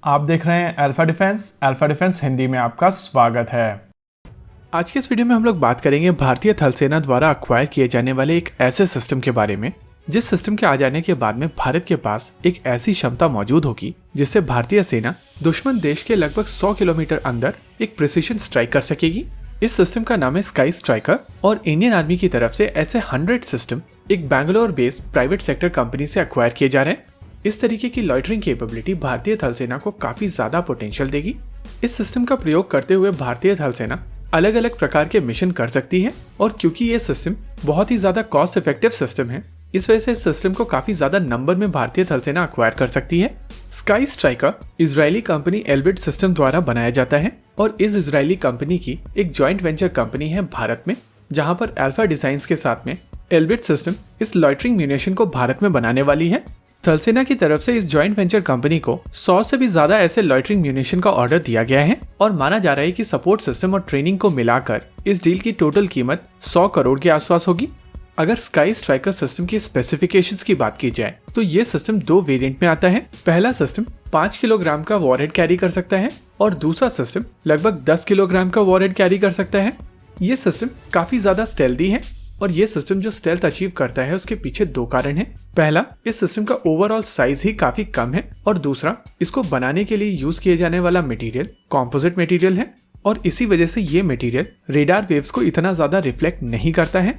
आप देख रहे हैं अल्फा डिफेंस हिंदी में आपका स्वागत है। आज के इस वीडियो में हम लोग बात करेंगे भारतीय थल सेना द्वारा अक्वायर किए जाने वाले एक ऐसे सिस्टम के बारे में जिस सिस्टम के आ जाने के बाद में भारत के पास एक ऐसी क्षमता मौजूद होगी जिससे भारतीय सेना दुश्मन देश के लगभग 100 किलोमीटर अंदर एक प्रिसीजन स्ट्राइक कर सकेगी। इस सिस्टम का नाम है स्काई स्ट्राइकर और इंडियन आर्मी की तरफ से ऐसे 100 सिस्टम एक Bangalore based private sector company से अक्वायर किए जा रहे हैं। इस तरीके की लॉइटरिंग कैपेबिलिटी भारतीय थल सेना को काफी ज्यादा पोटेंशियल देगी। इस सिस्टम का प्रयोग करते हुए भारतीय थल सेना अलग अलग प्रकार के मिशन कर सकती है और क्योंकि ये सिस्टम बहुत ही ज्यादा कॉस्ट इफेक्टिव सिस्टम है, इस वजह से इस सिस्टम को काफी ज्यादा नंबर में भारतीय थल सेना अक्वायर कर सकती है। Sky striker Israeli company Elbit system द्वारा बनाया जाता है और इस इजरायली कंपनी की एक जॉइंट वेंचर कंपनी है भारत में, जहां पर अल्फा डिजाइन्स के साथ में एल्बिट सिस्टम इस लॉइटरिंग म्यूनिशन को भारत में बनाने वाली है। थल सेना की तरफ से इस जॉइंट वेंचर कंपनी को 100 से भी ज्यादा ऐसे लॉइटरिंग म्यूनिशन का ऑर्डर दिया गया है और माना जा रहा है कि सपोर्ट सिस्टम और ट्रेनिंग को मिलाकर इस डील की टोटल कीमत 100 करोड़ के आसपास होगी। अगर स्काई स्ट्राइकर सिस्टम की स्पेसिफिकेशंस की बात की जाए तो ये सिस्टम 2 वेरिएंट में आता है। पहला सिस्टम 5 किलोग्राम का वॉरहेड कैरी कर सकता है और दूसरा सिस्टम लगभग 10 किलोग्राम का वॉरहेड कैरी कर सकता है। ये सिस्टम काफी ज्यादा स्टेल्दी है और ये सिस्टम जो स्टेल्थ अचीव करता है उसके पीछे 2 कारण हैं। पहला, इस सिस्टम का ओवरऑल साइज ही काफी कम है और दूसरा, इसको बनाने के लिए यूज किए जाने वाला मटेरियल कॉम्पोजिट मटेरियल है और इसी वजह से ये मटेरियल रेडार वेव्स को इतना ज्यादा रिफ्लेक्ट नहीं करता है।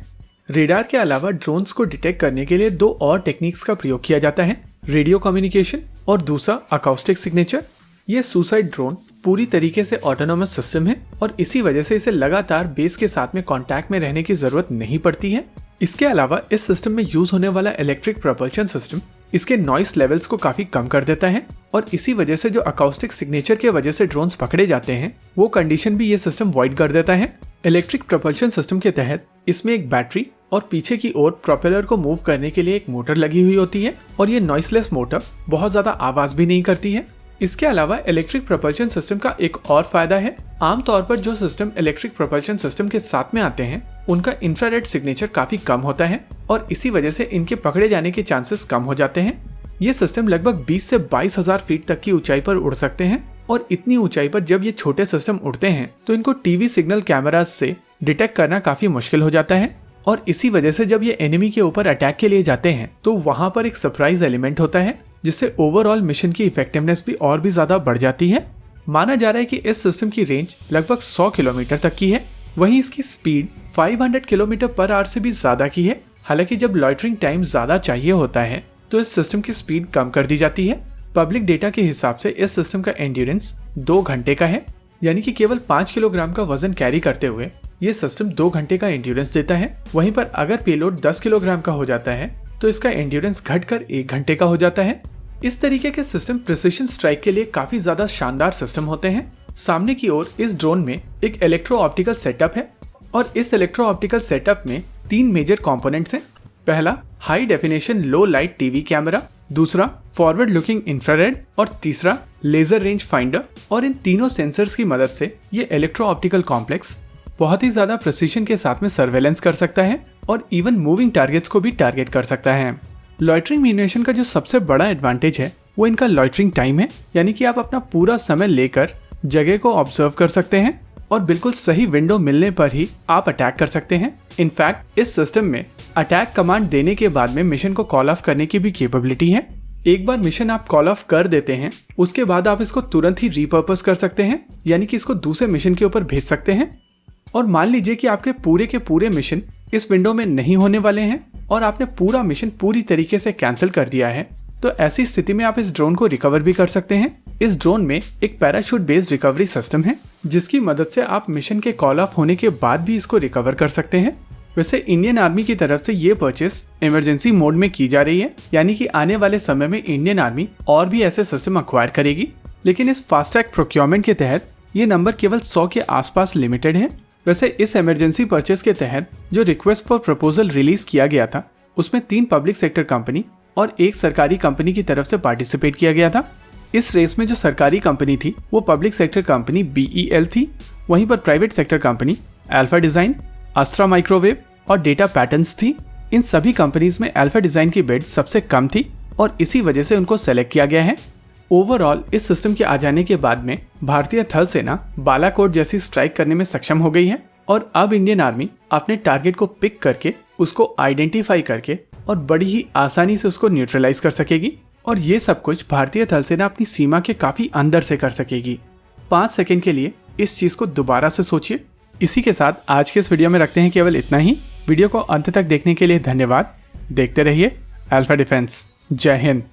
रेडार के अलावा ड्रोन्स को डिटेक्ट करने के लिए 2 और टेक्निक्स का प्रयोग किया जाता है, रेडियो कम्युनिकेशन और दूसरा अकाउस्टिक सिग्नेचर। ये सुसाइड ड्रोन पूरी तरीके से ऑटोनोमस सिस्टम है और इसी वजह से इसे लगातार बेस के साथ में कांटेक्ट में रहने की जरूरत नहीं पड़ती है। इसके अलावा इस सिस्टम में यूज होने वाला इलेक्ट्रिक प्रोपल्शन सिस्टम इसके नॉइस लेवल्स को काफी कम कर देता है और इसी वजह से जो अकाउस्टिक सिग्नेचर के वजह से ड्रोन्स पकड़े जाते हैं वो कंडीशन भी ये सिस्टम वॉइड कर देता है। इलेक्ट्रिक प्रोपल्शन सिस्टम के तहत इसमें एक बैटरी और पीछे की ओर प्रोपेलर को मूव करने के लिए एक मोटर लगी हुई होती है और ये नॉइसलेस मोटर बहुत ज्यादा आवाज भी नहीं करती है। इसके अलावा इलेक्ट्रिक प्रोपल्शन सिस्टम का एक और फायदा है, आमतौर पर जो सिस्टम इलेक्ट्रिक प्रोपल्शन सिस्टम के साथ में आते हैं उनका इंफ्रारेड सिग्नेचर काफी कम होता है और इसी वजह से इनके पकड़े जाने के चांसेस कम हो जाते हैं। ये सिस्टम लगभग 20 से 22,000 फीट तक की ऊंचाई पर उड़ सकते हैं और इतनी ऊंचाई पर जब ये छोटे सिस्टम उड़ते हैं तो इनको टीवी सिग्नल कैमराज से डिटेक्ट करना काफी मुश्किल हो जाता है और इसी वजह से जब ये एनिमी के ऊपर अटैक के लिए जाते हैं तो वहां पर एक सरप्राइज एलिमेंट होता है जिससे ओवरऑल मिशन की इफेक्टिवनेस भी और भी ज्यादा बढ़ जाती है। माना जा रहा है कि इस सिस्टम की रेंज लगभग 100 किलोमीटर तक की है, वहीं इसकी स्पीड 500 किलोमीटर पर आवर से भी ज्यादा की है। हालांकि जब लॉइटरिंग टाइम ज्यादा चाहिए होता है तो इस सिस्टम की स्पीड कम कर दी जाती है। पब्लिक डेटा के हिसाब से इस सिस्टम का एंड्योरेंस 2 घंटे का है, यानी कि केवल 5 किलोग्राम का वजन कैरी करते हुए ये सिस्टम 2 घंटे का एंड्योरेंस देता है। वहीं पर अगर पेलोड 10 किलोग्राम का हो जाता है तो इसका एंड्योरेंस घटकर 1 घंटे का हो जाता है। इस तरीके के सिस्टम प्रिसिशन स्ट्राइक के लिए काफी ज्यादा शानदार सिस्टम होते हैं। सामने की ओर इस ड्रोन में एक इलेक्ट्रो ऑप्टिकल सेटअप है और इस इलेक्ट्रो ऑप्टिकल सेटअप में 3 मेजर कंपोनेंट्स हैं। पहला, हाई डेफिनेशन लो लाइट टीवी कैमरा, दूसरा फॉरवर्ड लुकिंग इंफ्रारेड और तीसरा लेजर रेंज फाइंडर। और इन तीनों सेंसर्स की मदद से ये इलेक्ट्रो ऑप्टिकल कॉम्प्लेक्स बहुत ही ज्यादा प्रिसिशन के साथ में सर्वेलेंस कर सकता है और इवन मूविंग टारगेट्स को भी टारगेट कर सकता है। लॉइटरिंग म्यूनिशन का जो सबसे बड़ा एडवांटेज है वो इनका लॉइटरिंग टाइम है, यानी कि आप अपना पूरा समय लेकर जगह को ऑब्जर्व कर सकते हैं और बिल्कुल सही विंडो मिलने पर ही आप अटैक कर सकते हैं। इनफैक्ट इस सिस्टम में अटैक कमांड देने के बाद में मिशन को कॉल ऑफ करने की भी कैपेबिलिटी है। एक बार मिशन आप कॉल ऑफ कर देते हैं उसके बाद आप इसको तुरंत ही रीपर्पस कर सकते हैं, यानी कि इसको दूसरे मिशन के ऊपर भेज सकते हैं। और मान लीजिए कि आपके पूरे के पूरे मिशन इस विंडो में नहीं होने वाले हैं और आपने पूरा मिशन पूरी तरीके से कैंसिल कर दिया है, तो ऐसी स्थिति में आप इस ड्रोन को रिकवर भी कर सकते हैं। इस ड्रोन में एक पैराशूट बेस्ड रिकवरी सिस्टम है जिसकी मदद से आप मिशन के कॉल ऑफ होने के बाद भी इसको रिकवर कर सकते हैं। वैसे इंडियन आर्मी की तरफ से ये परचेस इमरजेंसी मोड में की जा रही है, यानी कि आने वाले समय में इंडियन आर्मी और भी ऐसे सिस्टम अक्वायर करेगी, लेकिन इस फास्ट ट्रैक प्रोक्योरमेंट के तहत ये नंबर केवल 100 के आसपास लिमिटेड है। वैसे इस इमरजेंसी परचेस के तहत जो रिक्वेस्ट फॉर प्रपोजल रिलीज किया गया था उसमें 3 पब्लिक सेक्टर कंपनी और 1 सरकारी कंपनी की तरफ से पार्टिसिपेट किया गया था। इस रेस में जो सरकारी कंपनी थी वो पब्लिक सेक्टर कंपनी BEL थी, वहीं पर private sector company alpha design, अस्त्रा microwave और डेटा पैटर्न्स थी। इन सभी कंपनीज में अल्फा डिजाइन की बिड सबसे कम थी और इसी वजह से उनको सेलेक्ट किया गया है। ओवरऑल इस सिस्टम के आ जाने के बाद में भारतीय थल सेना बालाकोट जैसी स्ट्राइक करने में सक्षम हो गई है और अब इंडियन आर्मी अपने टारगेट को पिक करके उसको आइडेंटिफाई करके और बड़ी ही आसानी से उसको न्यूट्रलाइज कर सकेगी और ये सब कुछ भारतीय थल सेना अपनी सीमा के काफी अंदर से कर सकेगी। 5 सेकंड के लिए इस चीज को दोबारा से सोचिए। इसी के साथ आज के इस वीडियो में रखते हैं केवल इतना ही। वीडियो को अंत तक देखने के लिए धन्यवाद। देखते रहिए अल्फा डिफेंस। जय हिंद।